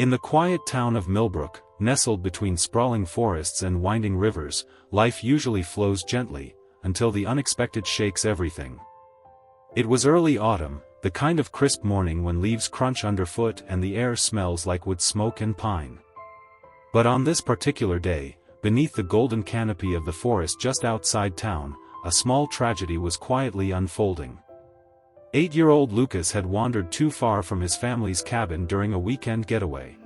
In the quiet town of Millbrook, nestled between sprawling forests and winding rivers, life usually flows gently, until the unexpected shakes everything. It was early autumn, the kind of crisp morning when leaves crunch underfoot and the air smells like wood smoke and pine. But on this particular day, beneath the golden canopy of the forest just outside town, a small tragedy was quietly unfolding. 8-year-old Lucas had wandered too far from his family's cabin during a weekend getaway.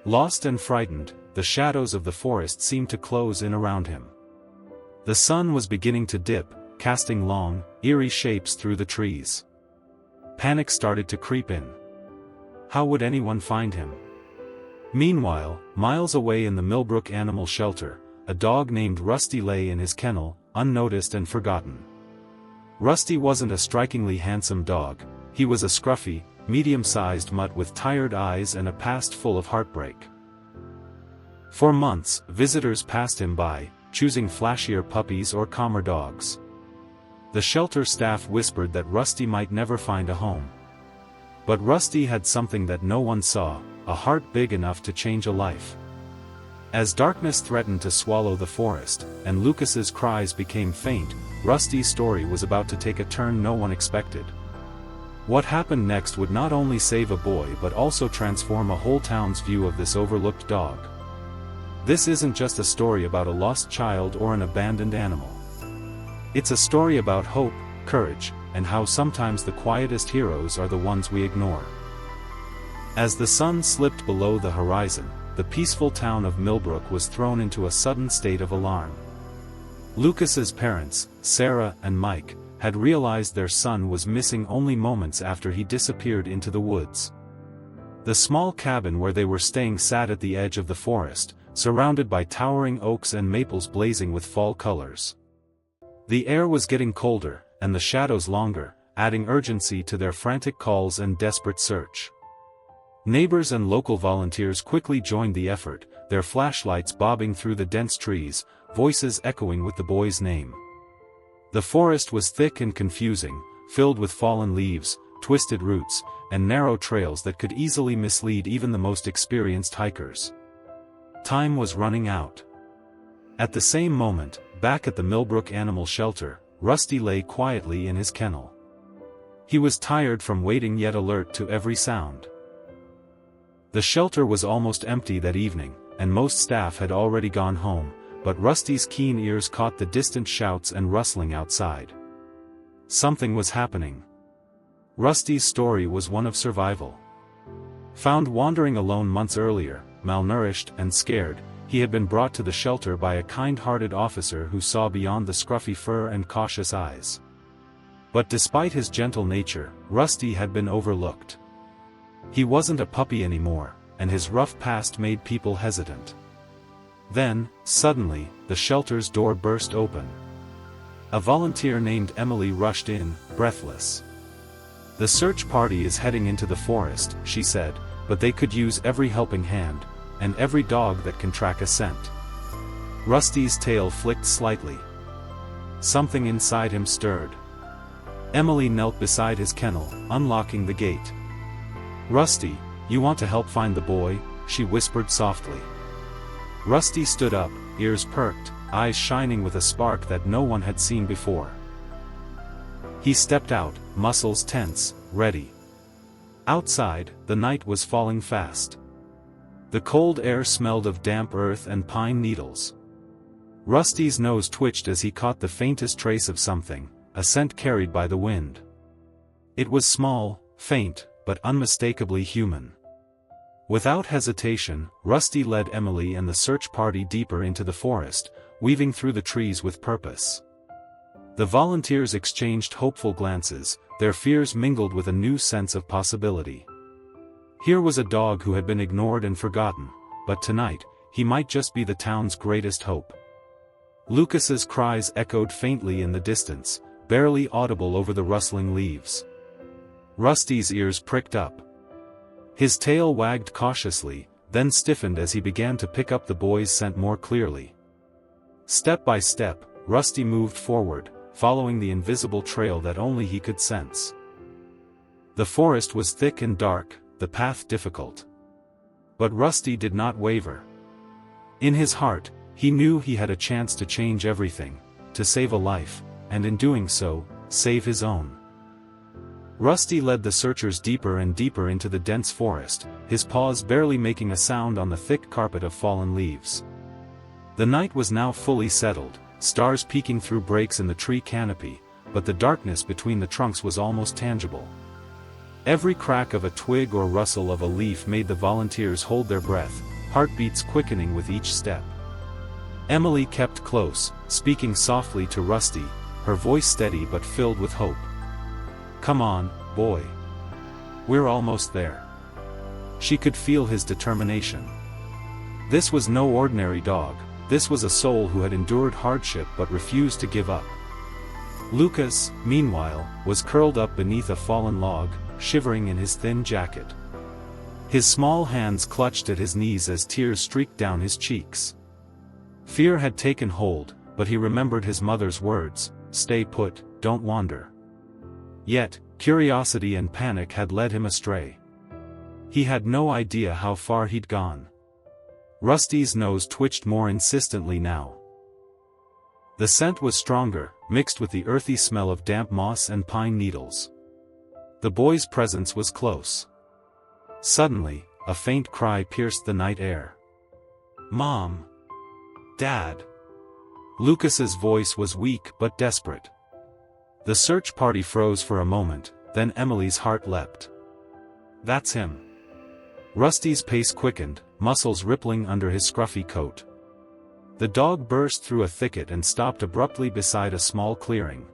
Lost and frightened, the shadows of the forest seemed to close in around him. The sun was beginning to dip, casting long, eerie shapes through the trees. Panic started to creep in. How would anyone find him? Meanwhile, miles away in the Millbrook Animal Shelter, a dog named Rusty lay in his kennel, unnoticed and forgotten. Rusty wasn't a strikingly handsome dog, he was a scruffy, medium-sized mutt with tired eyes and a past full of heartbreak. For months, visitors passed him by, choosing flashier puppies or calmer dogs. The shelter staff whispered that Rusty might never find a home. But Rusty had something that no one saw, a heart big enough to change a life. As darkness threatened to swallow the forest, and Lucas's cries became faint, Rusty's story was about to take a turn no one expected. What happened next would not only save a boy but also transform a whole town's view of this overlooked dog. This isn't just a story about a lost child or an abandoned animal. It's a story about hope, courage, and how sometimes the quietest heroes are the ones we ignore. As the sun slipped below the horizon, the peaceful town of Millbrook was thrown into a sudden state of alarm. Lucas's parents, Sarah and Mike, had realized their son was missing only moments after he disappeared into the woods. The small cabin where they were staying sat at the edge of the forest, surrounded by towering oaks and maples blazing with fall colors. The air was getting colder, and the shadows longer, adding urgency to their frantic calls and desperate search. Neighbors and local volunteers quickly joined the effort, their flashlights bobbing through the dense trees, voices echoing with the boy's name. The forest was thick and confusing, filled with fallen leaves, twisted roots, and narrow trails that could easily mislead even the most experienced hikers. Time was running out. At the same moment, back at the Millbrook Animal Shelter, Rusty lay quietly in his kennel. He was tired from waiting yet alert to every sound. The shelter was almost empty that evening, and most staff had already gone home, but Rusty's keen ears caught the distant shouts and rustling outside. Something was happening. Rusty's story was one of survival. Found wandering alone months earlier, malnourished and scared, he had been brought to the shelter by a kind-hearted officer who saw beyond the scruffy fur and cautious eyes. But despite his gentle nature, Rusty had been overlooked. He wasn't a puppy anymore, and his rough past made people hesitant. Then, suddenly, the shelter's door burst open. A volunteer named Emily rushed in, breathless. "The search party is heading into the forest," she said, "but they could use every helping hand, and every dog that can track a scent." Rusty's tail flicked slightly. Something inside him stirred. Emily knelt beside his kennel, unlocking the gate. "Rusty, you want to help find the boy?" she whispered softly. Rusty stood up, ears perked, eyes shining with a spark that no one had seen before. He stepped out, muscles tense, ready. Outside, the night was falling fast. The cold air smelled of damp earth and pine needles. Rusty's nose twitched as he caught the faintest trace of something, a scent carried by the wind. It was small, faint, but unmistakably human. Without hesitation, Rusty led Emily and the search party deeper into the forest, weaving through the trees with purpose. The volunteers exchanged hopeful glances, their fears mingled with a new sense of possibility. Here was a dog who had been ignored and forgotten, but tonight, he might just be the town's greatest hope. Lucas's cries echoed faintly in the distance, barely audible over the rustling leaves. Rusty's ears pricked up. His tail wagged cautiously, then stiffened as he began to pick up the boy's scent more clearly. Step by step, Rusty moved forward, following the invisible trail that only he could sense. The forest was thick and dark, the path difficult. But Rusty did not waver. In his heart, he knew he had a chance to change everything, to save a life, and in doing so, save his own. Rusty led the searchers deeper and deeper into the dense forest, his paws barely making a sound on the thick carpet of fallen leaves. The night was now fully settled, stars peeking through breaks in the tree canopy, but the darkness between the trunks was almost tangible. Every crack of a twig or rustle of a leaf made the volunteers hold their breath, heartbeats quickening with each step. Emily kept close, speaking softly to Rusty, her voice steady but filled with hope. "Come on, boy. We're almost there." She could feel his determination. This was no ordinary dog, this was a soul who had endured hardship but refused to give up. Lucas, meanwhile, was curled up beneath a fallen log, shivering in his thin jacket. His small hands clutched at his knees as tears streaked down his cheeks. Fear had taken hold, but he remembered his mother's words, "Stay put, don't wander." Yet, curiosity and panic had led him astray. He had no idea how far he'd gone. Rusty's nose twitched more insistently now. The scent was stronger, mixed with the earthy smell of damp moss and pine needles. The boy's presence was close. Suddenly, a faint cry pierced the night air. "Mom! Dad!" Lucas's voice was weak but desperate. The search party froze for a moment, then Emily's heart leapt. "That's him." Rusty's pace quickened, muscles rippling under his scruffy coat. The dog burst through a thicket and stopped abruptly beside a small clearing.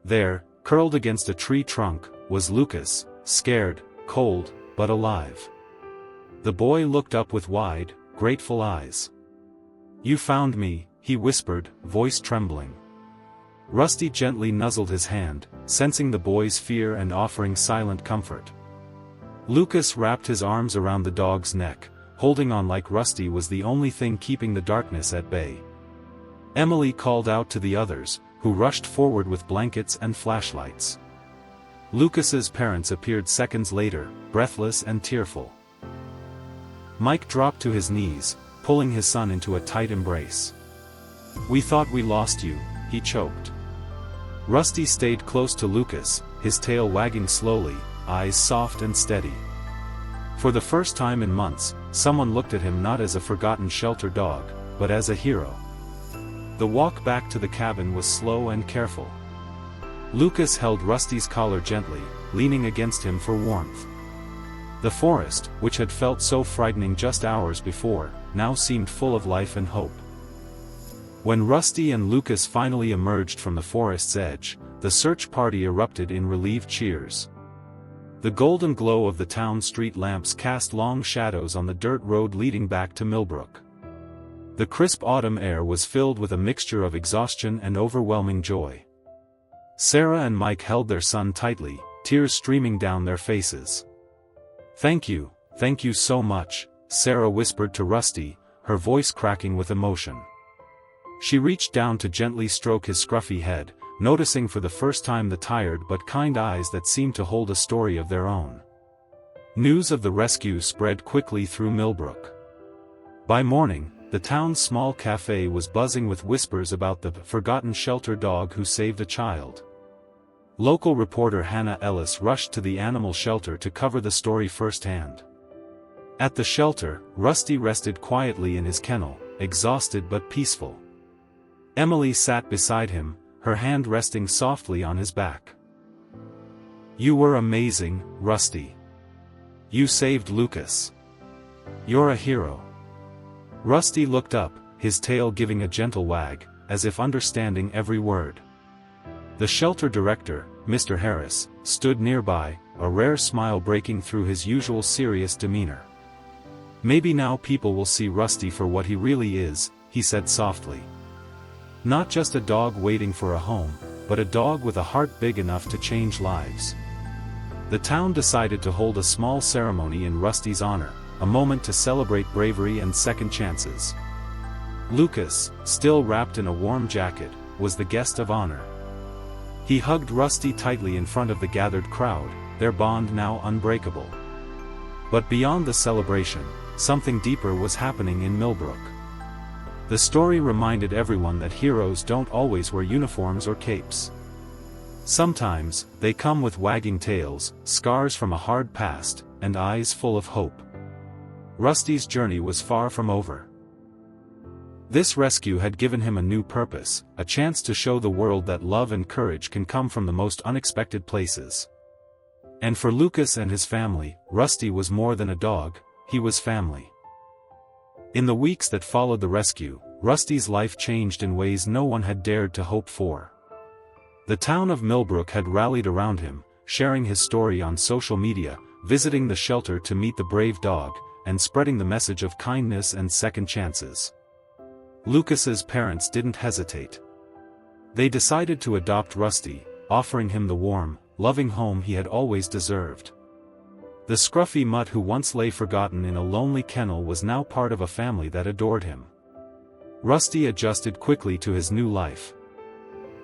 There, curled against a tree trunk, was Lucas, scared, cold, but alive. The boy looked up with wide, grateful eyes. "You found me," he whispered, voice trembling. Rusty gently nuzzled his hand, sensing the boy's fear and offering silent comfort. Lucas wrapped his arms around the dog's neck, holding on like Rusty was the only thing keeping the darkness at bay. Emily called out to the others, who rushed forward with blankets and flashlights. Lucas's parents appeared seconds later, breathless and tearful. Mike dropped to his knees, pulling his son into a tight embrace. "We thought we lost you," he choked. Rusty stayed close to Lucas, his tail wagging slowly, eyes soft and steady. For the first time in months, someone looked at him not as a forgotten shelter dog, but as a hero. The walk back to the cabin was slow and careful. Lucas held Rusty's collar gently, leaning against him for warmth. The forest, which had felt so frightening just hours before, now seemed full of life and hope. When Rusty and Lucas finally emerged from the forest's edge, the search party erupted in relieved cheers. The golden glow of the town street lamps cast long shadows on the dirt road leading back to Millbrook. The crisp autumn air was filled with a mixture of exhaustion and overwhelming joy. Sarah and Mike held their son tightly, tears streaming down their faces. Thank you so much," Sarah whispered to Rusty, her voice cracking with emotion. She reached down to gently stroke his scruffy head, noticing for the first time the tired but kind eyes that seemed to hold a story of their own. News of the rescue spread quickly through Millbrook. By morning, the town's small cafe was buzzing with whispers about the forgotten shelter dog who saved a child. Local reporter Hannah Ellis rushed to the animal shelter to cover the story firsthand. At the shelter, Rusty rested quietly in his kennel, exhausted but peaceful. Emily sat beside him, her hand resting softly on his back. "You were amazing, Rusty. You saved Lucas. You're a hero." Rusty looked up, his tail giving a gentle wag, as if understanding every word. The shelter director, Mr. Harris, stood nearby, a rare smile breaking through his usual serious demeanor. "Maybe now people will see Rusty for what he really is," he said softly. "Not just a dog waiting for a home, but a dog with a heart big enough to change lives." The town decided to hold a small ceremony in Rusty's honor, a moment to celebrate bravery and second chances. Lucas, still wrapped in a warm jacket, was the guest of honor. He hugged Rusty tightly in front of the gathered crowd, their bond now unbreakable. But beyond the celebration, something deeper was happening in Millbrook. The story reminded everyone that heroes don't always wear uniforms or capes. Sometimes, they come with wagging tails, scars from a hard past, and eyes full of hope. Rusty's journey was far from over. This rescue had given him a new purpose, a chance to show the world that love and courage can come from the most unexpected places. And for Lucas and his family, Rusty was more than a dog, he was family. In the weeks that followed the rescue, Rusty's life changed in ways no one had dared to hope for. The town of Millbrook had rallied around him, sharing his story on social media, visiting the shelter to meet the brave dog, and spreading the message of kindness and second chances. Lucas's parents didn't hesitate. They decided to adopt Rusty, offering him the warm, loving home he had always deserved. The scruffy mutt who once lay forgotten in a lonely kennel was now part of a family that adored him. Rusty adjusted quickly to his new life.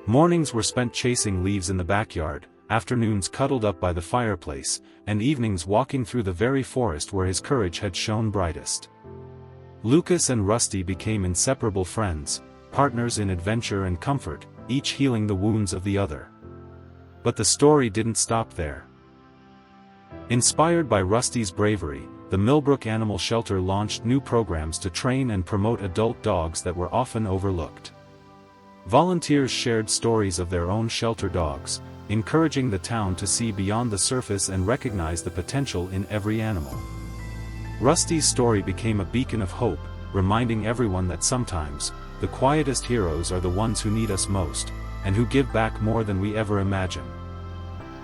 Mornings were spent chasing leaves in the backyard, afternoons cuddled up by the fireplace, and evenings walking through the very forest where his courage had shone brightest. Lucas and Rusty became inseparable friends, partners in adventure and comfort, each healing the wounds of the other. But the story didn't stop there. Inspired by Rusty's bravery, the Millbrook Animal Shelter launched new programs to train and promote adult dogs that were often overlooked. Volunteers shared stories of their own shelter dogs, encouraging the town to see beyond the surface and recognize the potential in every animal. Rusty's story became a beacon of hope, reminding everyone that sometimes, the quietest heroes are the ones who need us most, and who give back more than we ever imagine.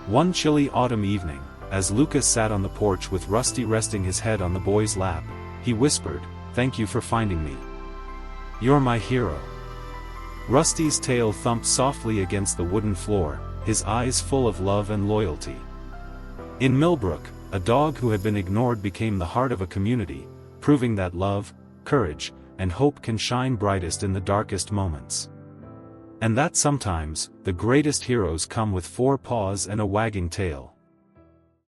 One chilly autumn evening, as Lucas sat on the porch with Rusty resting his head on the boy's lap, he whispered, "Thank you for finding me. You're my hero." Rusty's tail thumped softly against the wooden floor, his eyes full of love and loyalty. In Millbrook, a dog who had been ignored became the heart of a community, proving that love, courage, and hope can shine brightest in the darkest moments. And that sometimes, the greatest heroes come with 4 paws and a wagging tail.